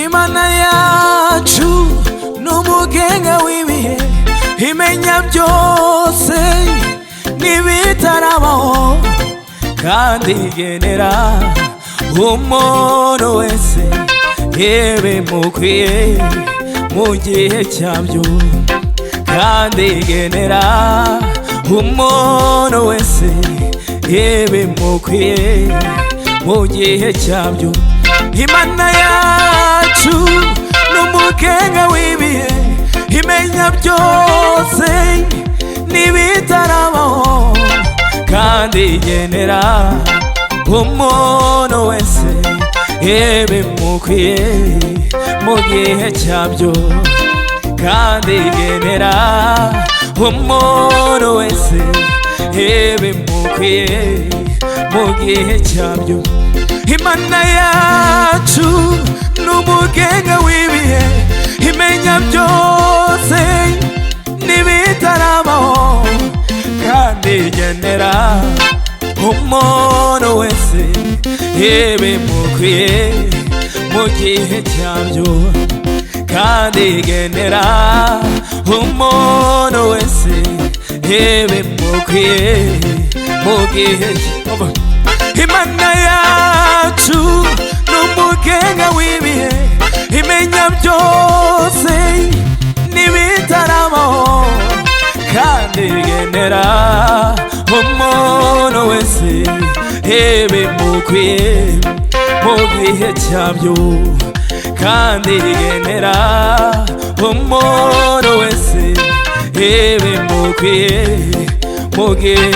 Imana yacu n'umugenga w'ibihe, imenya byose n'ibitarabaho, kandi igenera umuntu wese ibimukwiye mu gihe cyabyo, kandi igenera umuntu wese ibimukwiye mu gihe cyabyo. Imana yacu n'umugenga w'ibihe, imenya byose n'ibitarabaho, kandi igenera umuntu wese ibimukwiye mu gihe cyabyo, kandi igenera umuntu wese ibimukwiye mu gihe cyabyo. Imana yacu n'umugenga w'ibihe, imenya byose n'ibitarabaho, kandi igenera umuntu wese ibimukwiye mu gihe cyabyo, kandi igenera umuntu wese ibimukwiye mu gihe cyabyo. Imana yacu n'umugenga w'ibihe, imenya byose n'ibitarabaho, kandi igenera umuntu wese ibimukwiye mu gihe cyabyo, kandi igenera umuntu wese ibimukwiye mu gihe